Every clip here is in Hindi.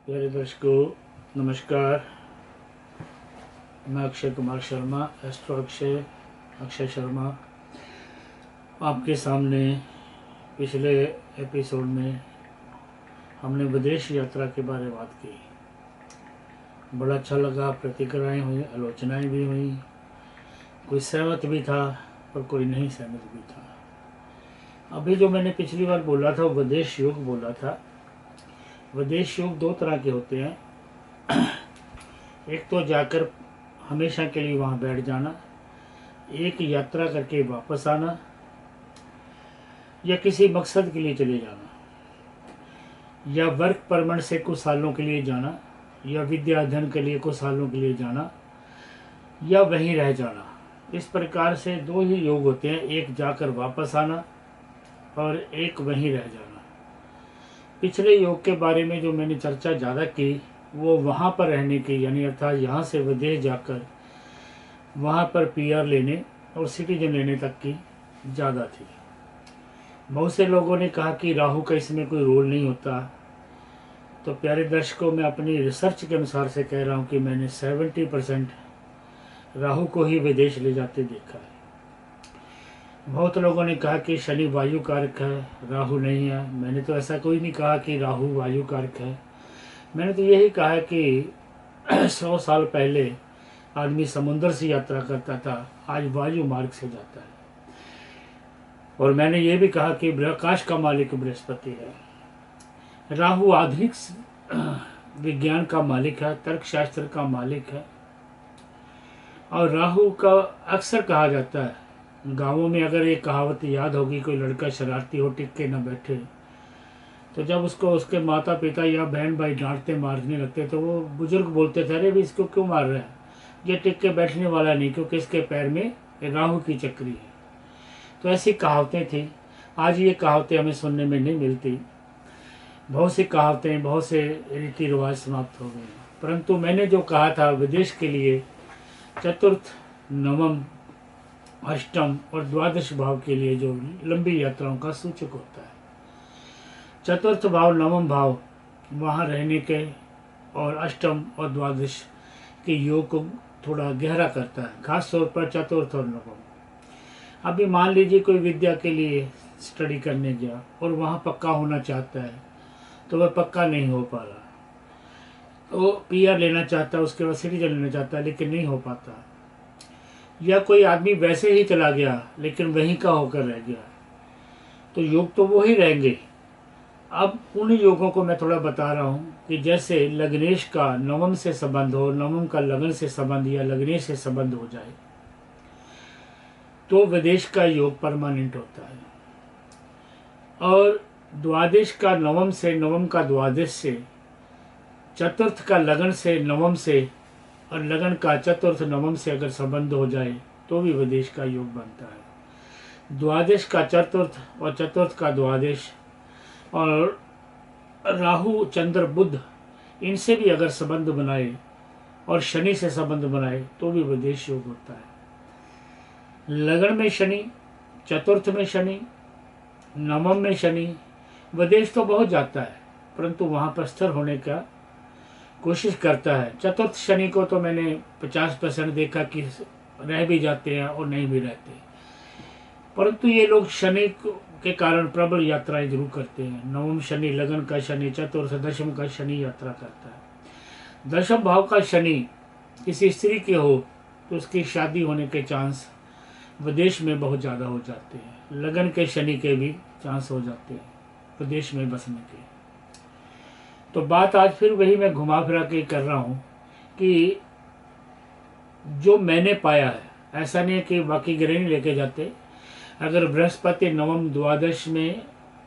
प्यारे दर्शकों नमस्कार। मैं अक्षय कुमार शर्मा, एस्ट्रो अक्षय शर्मा, आपके सामने। पिछले एपिसोड में हमने विदेश यात्रा के बारे में बात की। बड़ा अच्छा लगा, प्रतिक्रियाएँ हुई, आलोचनाएं भी हुई, कोई सहमत भी था और कोई नहीं सहमत भी था। अभी जो मैंने पिछली बार बोला था वो विदेश योग बोला था। विदेश योग दो तरह के होते हैं। एक तो जाकर हमेशा के लिए वहाँ बैठ जाना, एक यात्रा करके वापस आना, या किसी मकसद के लिए चले जाना, या वर्क परमिट से कुछ सालों के लिए जाना, या विद्या अध्ययन के लिए कुछ सालों के लिए जाना, या वहीं रह जाना। इस प्रकार से दो ही योग होते हैं, एक जाकर वापस आना और एक वहीं रह जाना। पिछले योग के बारे में जो मैंने चर्चा ज़्यादा की वो वहाँ पर रहने की, यानी अर्थात यहाँ से विदेश जाकर वहाँ पर पीआर लेने और सिटीजन लेने तक की ज़्यादा थी। बहुत से लोगों ने कहा कि राहु का इसमें कोई रोल नहीं होता। तो प्यारे दर्शकों, मैं अपनी रिसर्च के अनुसार से कह रहा हूँ कि मैंने 70% राहु को ही विदेश ले जाते देखा है। बहुत लोगों ने कहा कि शनि वायु कारक है, राहु नहीं है। मैंने तो ऐसा कोई नहीं कहा कि राहु वायु कारक है। मैंने तो यही कहा है कि 100 साल पहले आदमी समुद्र से यात्रा करता था, आज वायु मार्ग से जाता है। और मैंने ये भी कहा कि आकाश का मालिक बृहस्पति है। राहु आधुनिक विज्ञान का मालिक है, तर्कशास्त्र का मालिक है। और राहु का अक्सर कहा जाता है, गाँवों में अगर ये कहावत याद होगी, कोई लड़का शरारती हो टिक के न बैठे, तो जब उसको उसके माता पिता या बहन भाई डांटते मारने लगते तो वो बुजुर्ग बोलते थे, अरे भी इसको क्यों मार रहे हैं, ये टिक के बैठने वाला नहीं, क्योंकि इसके पैर में राहु की चक्री है। तो ऐसी कहावतें थी। आज ये कहावतें हमें सुनने में नहीं मिलती। बहुत सी कहावतें, बहुत से रीति रिवाज समाप्त हो गए। परंतु मैंने जो कहा था, विदेश के लिए चतुर्थ, नवम, अष्टम और द्वादश भाव के लिए जो लंबी यात्राओं का सूचक होता है। चतुर्थ भाव, नवम भाव वहाँ रहने के, और अष्टम और द्वादश के योग को थोड़ा गहरा करता है, खास तौर पर चतुर्थ और नवम। अभी मान लीजिए कोई विद्या के लिए स्टडी करने गया और वहाँ पक्का होना चाहता है, तो वह पक्का नहीं हो पा रहा। तो पीआर लेना चाहता है, उसके बाद सिटीजन लेना चाहता है, लेकिन नहीं हो पाता। या कोई आदमी वैसे ही चला गया लेकिन वहीं का होकर रह गया, तो योग तो वो ही रहेंगे। अब उन योगों को मैं थोड़ा बता रहा हूँ कि जैसे लग्नेश का नवम से संबंध हो, नवम का लगन से संबंध या लग्नेश से संबंध हो जाए, तो विदेश का योग परमानेंट होता है। और द्वादश का नवम से, नवम का द्वादश से, चतुर्थ का लगन से, नवम से, और लगन का चतुर्थ नवम से अगर संबंध हो जाए तो भी विदेश का योग बनता है। द्वादश का चतुर्थ और चतुर्थ का द्वादश, और राहु, चंद्र, बुध, इनसे भी अगर संबंध बनाए और शनि से संबंध बनाए तो भी विदेश योग होता है। लगन में शनि, चतुर्थ में शनि, नवम में शनि, विदेश तो बहुत जाता है परंतु वहाँ पर स्थिर होने का कोशिश करता है। चतुर्थ शनि को तो मैंने 50% देखा कि रह भी जाते हैं और नहीं भी रहते, परंतु ये लोग शनि के कारण प्रबल यात्राएं जरूर करते हैं। नवम शनि, लगन का शनि, चतुर्थ, दशम का शनि यात्रा करता है। दशम भाव का शनि किसी स्त्री के हो तो उसकी शादी होने के चांस विदेश में बहुत ज़्यादा हो जाते हैं। लगन के शनि के भी चांस हो जाते हैं विदेश में बसने के। तो बात आज फिर वही मैं घुमा फिरा के कर रहा हूँ कि जो मैंने पाया है, ऐसा नहीं है कि बाकी ग्रह नहीं लेके जाते। अगर बृहस्पति नवम, द्वादश में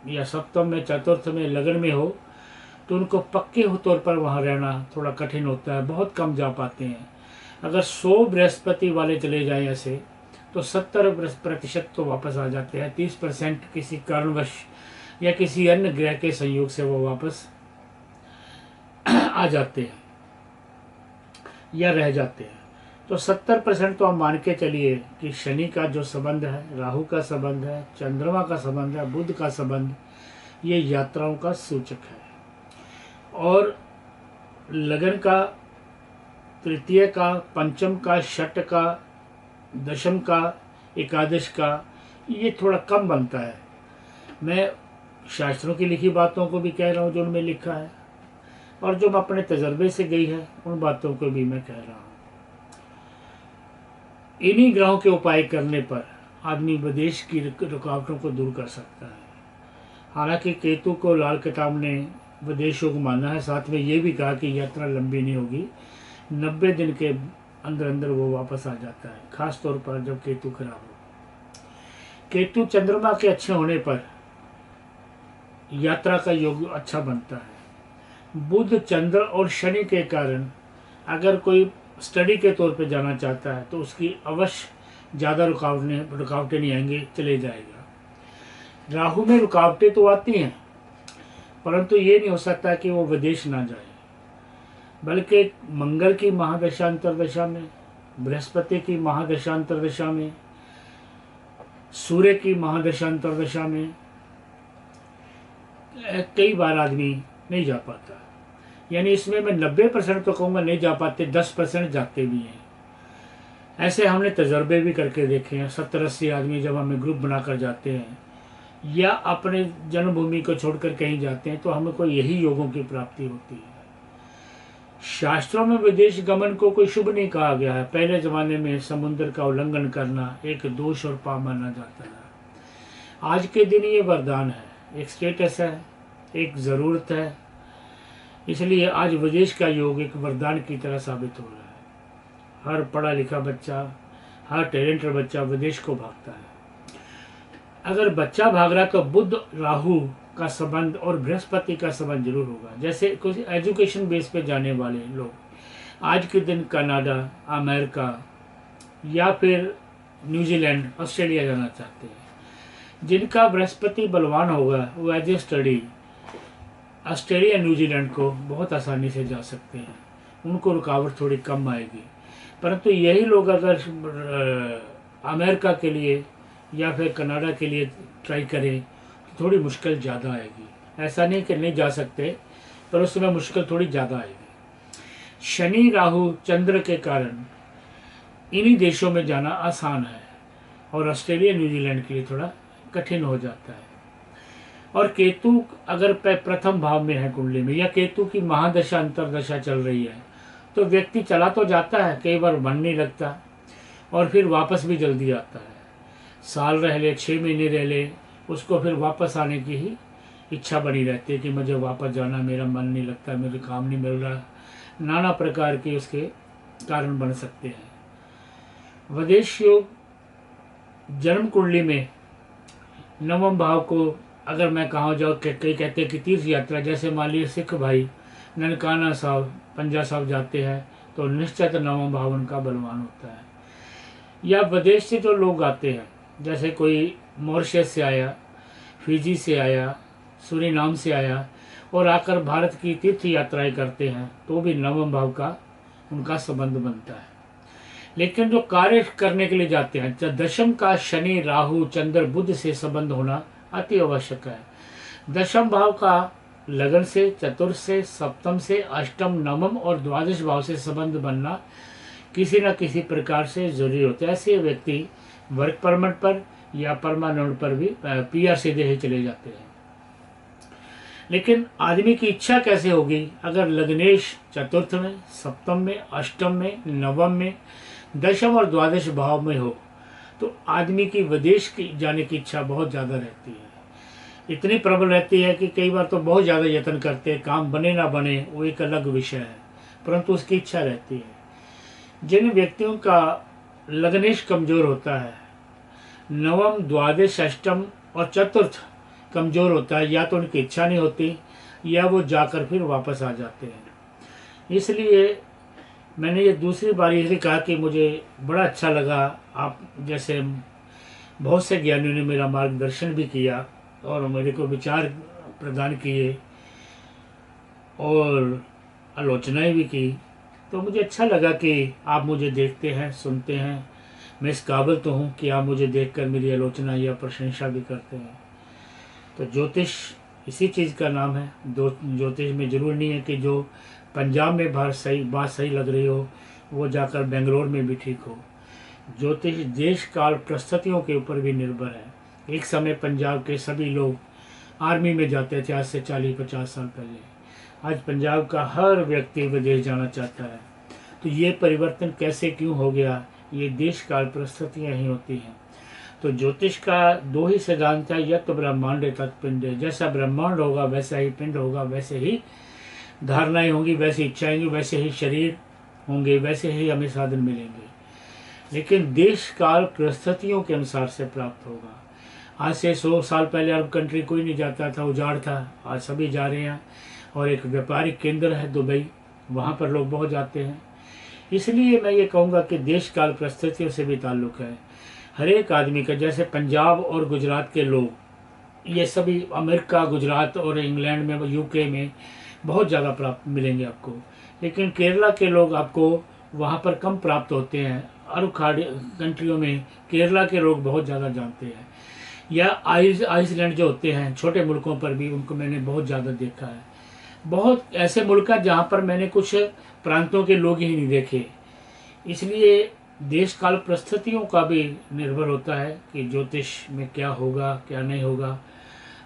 या सप्तम में, चतुर्थ में, लगन में हो तो उनको पक्के तौर पर वहाँ रहना थोड़ा कठिन होता है, बहुत कम जा पाते हैं। अगर 100 बृहस्पति वाले चले जाएं ऐसे, तो 70% तो वापस आ जाते हैं। 30% किसी कारणवश या किसी अन्य ग्रह के संयोग से वो वापस आ जाते हैं या रह जाते हैं। तो 70% तो हम मान के चलिए कि शनि का जो संबंध है, राहु का संबंध है, चंद्रमा का संबंध है, बुध का संबंध, ये यात्राओं का सूचक है। और लगन का, तृतीय का, पंचम का, षठ का, दशम का, एकादश का, ये थोड़ा कम बनता है। मैं शास्त्रों की लिखी बातों को भी कह रहा हूँ जो उनमें लिखा है, और जो अपने तजर्बे से गई है उन बातों को भी मैं कह रहा हूँ। इन्हीं ग्रहों के उपाय करने पर आदमी विदेश की रुकावटों को दूर कर सकता है। हालांकि केतु को लाल किताब ने विदेशों को माना है, साथ में ये भी कहा कि यात्रा लंबी नहीं होगी, 90 दिन के अंदर अंदर वो वापस आ जाता है, खास तौर पर जब केतु खराब हो। केतु चंद्रमा के अच्छे होने पर यात्रा का योग अच्छा बनता है। बुध, चंद्र और शनि के कारण अगर कोई स्टडी के तौर पे जाना चाहता है तो उसकी अवश्य ज़्यादा रुकावटें नहीं आएंगी, चले जाएगा। राहु में रुकावटें तो आती हैं, परंतु ये नहीं हो सकता कि वो विदेश ना जाए, बल्कि मंगल की महादशा अंतरदशा में, बृहस्पति की महादशा अंतरदशा में, सूर्य की महादशा अंतरदशा में कई बार आदमी नहीं जा पाता। यानी इसमें मैं 90% तो कहूँगा नहीं जा पाते, 10% जाते भी हैं। ऐसे हमने तजर्बे भी करके देखे हैं। 70-80 आदमी जब हमें ग्रुप बनाकर जाते हैं या अपने जन्मभूमि को छोड़कर कहीं जाते हैं तो हमें कोई यही योगों की प्राप्ति होती है। शास्त्रों में विदेश गमन को कोई शुभ नहीं कहा गया है। पहले ज़माने में समुद्र का उल्लंघन करना एक दोष और पाप माना जाता है। आज के दिन ये वरदान है, एक स्टेटस है, एक ज़रूरत है। इसलिए आज विदेश का योग एक वरदान की तरह साबित हो रहा है। हर पढ़ा लिखा बच्चा, हर टैलेंटेड बच्चा विदेश को भागता है। अगर बच्चा भाग रहा तो बुध राहु का संबंध और बृहस्पति का संबंध जरूर होगा। जैसे कुछ एजुकेशन बेस पे जाने वाले लोग आज के दिन कनाडा, अमेरिका या फिर न्यूजीलैंड, ऑस्ट्रेलिया जाना चाहते हैं, जिनका बृहस्पति बलवान होगा वो as a study Australia, New Zealand को बहुत आसानी से जा सकते हैं, उनको रुकावट थोड़ी कम आएगी। परंतु यही लोग अगर अमेरिका के लिए या फिर कनाडा के लिए ट्राई करें तो थोड़ी मुश्किल ज़्यादा आएगी। ऐसा नहीं कि नहीं जा सकते, पर उस समय मुश्किल थोड़ी ज़्यादा आएगी। शनि, राहु, चंद्र के कारण इन्हीं देशों में जाना आसान है और ऑस्ट्रेलिया, न्यूजीलैंड के लिए थोड़ा कठिन हो जाता है। और केतु अगर प्रथम भाव में है कुंडली में, या केतु की महादशा अंतरदशा चल रही है, तो व्यक्ति चला तो जाता है, कई बार मन नहीं लगता और फिर वापस भी जल्दी आता है। साल रह ले, 6 महीने रह ले, उसको फिर वापस आने की ही इच्छा बनी रहती है कि मुझे वापस जाना, मेरा मन नहीं लगता, मुझे काम नहीं मिल रहा। नाना प्रकार के उसके कारण बन सकते हैं। विदेश योग जन्म कुंडली में नवम भाव को अगर मैं कहा जाऊँ, कई कहते हैं कि तीर्थ यात्रा, जैसे मान लीजिए सिख भाई ननकाना साहब, पंजा साहब जाते हैं तो निश्चित नवम भाव उनका बलवान होता है। या विदेश से जो लोग आते हैं, जैसे कोई मॉरिशस से आया, फिजी से आया, सूरीनाम से आया और आकर भारत की तीर्थ यात्राएं करते हैं, तो भी नवम भाव का उनका संबंध बनता है। लेकिन जो कार्य करने के लिए जाते हैं, दशम का शनि, राहु, चंद्र, बुध से संबंध होना अति आवश्यक है। दशम भाव का लगन से, चतुर्थ से, सप्तम से, अष्टम, नवम और द्वादश भाव से संबंध बनना किसी न किसी प्रकार से जरूरी होता है। ऐसे व्यक्ति वर्क परमिट पर या परमानेंट पर भी पीआर सीधे ही चले जाते हैं। लेकिन आदमी की इच्छा कैसे होगी अगर लग्नेश चतुर्थ में, सप्तम में, अष्टम में, नवम में, दशम और द्वादश भाव में हो, तो आदमी की विदेश की जाने की इच्छा बहुत ज़्यादा रहती है। इतनी प्रबल रहती है कि कई बार तो बहुत ज़्यादा यत्न करते हैं, काम बने ना बने वो एक अलग विषय है, परंतु उसकी इच्छा रहती है। जिन व्यक्तियों का लग्नेश कमज़ोर होता है, नवम, द्वादश, अष्टम और चतुर्थ कमज़ोर होता है, या तो उनकी इच्छा नहीं होती या वो जाकर फिर वापस आ जाते हैं। इसलिए मैंने ये दूसरी बार इसलिए कहा कि मुझे बड़ा अच्छा लगा, आप जैसे बहुत से ज्ञानियों ने मेरा मार्गदर्शन भी किया और मेरे को विचार प्रदान किए और आलोचनाएं भी की, तो मुझे अच्छा लगा कि आप मुझे देखते हैं, सुनते हैं। मैं इस काबिल तो हूँ कि आप मुझे देखकर मेरी आलोचना या प्रशंसा भी करते हैं। तो ज्योतिष इसी चीज़ का नाम है। ज्योतिष में ज़रूर नहीं है कि जो पंजाब में बात सही लग रही हो, वो जाकर बेंगलोर में भी ठीक हो। ज्योतिष देश काल परिस्थितियों के ऊपर भी निर्भर है। एक समय पंजाब के सभी लोग आर्मी में जाते थे, आज से 40-50 साल पहले। आज पंजाब का हर व्यक्ति विदेश जाना चाहता है। तो ये परिवर्तन कैसे क्यों हो गया? ये देश काल परिस्थितियाँ ही होती हैं। तो ज्योतिष का 2 ही सिद्धांत है, यत् ब्रह्मांड तत् पिंड। जैसा ब्रह्मांड होगा वैसा ही पिंड होगा, वैसे ही धारणाएं होंगी, वैसी इच्छाएं होंगी, वैसे ही शरीर होंगे, वैसे ही हमें साधन मिलेंगे। लेकिन देश काल परिस्थितियों के अनुसार से प्राप्त होगा। आज से 100 साल पहले अरब कंट्री कोई नहीं जाता था, उजाड़ था। आज सभी जा रहे हैं और एक व्यापारिक केंद्र है दुबई, वहाँ पर लोग बहुत जाते हैं। इसलिए मैं ये कहूँगा कि देश काल परिस्थितियों से भी ताल्लुक़ है हर एक आदमी का। जैसे पंजाब और गुजरात के लोग, ये सभी अमेरिका, गुजरात और इंग्लैंड में, यूके में बहुत ज़्यादा प्राप्त मिलेंगे आपको। लेकिन केरला के लोग आपको वहाँ पर कम प्राप्त होते हैं। अरब कंट्रियों में केरला के लोग बहुत ज़्यादा जानते हैं। या आइसलैंड जो होते हैं, छोटे मुल्कों पर भी उनको मैंने बहुत ज़्यादा देखा है। बहुत ऐसे मुल्क हैं जहाँ पर मैंने कुछ प्रांतों के लोग ही नहीं देखे। इसलिए देश काल परिस्थितियों का भी निर्भर होता है कि ज्योतिष में क्या होगा क्या नहीं होगा।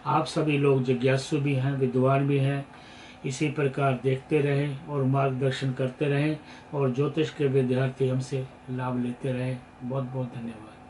आप सभी लोग जिज्ञासु भी हैं, विद्वान भी हैं। इसी प्रकार देखते रहें और मार्गदर्शन करते रहें और ज्योतिष के विद्यार्थी हमसे लाभ लेते रहें। बहुत बहुत धन्यवाद।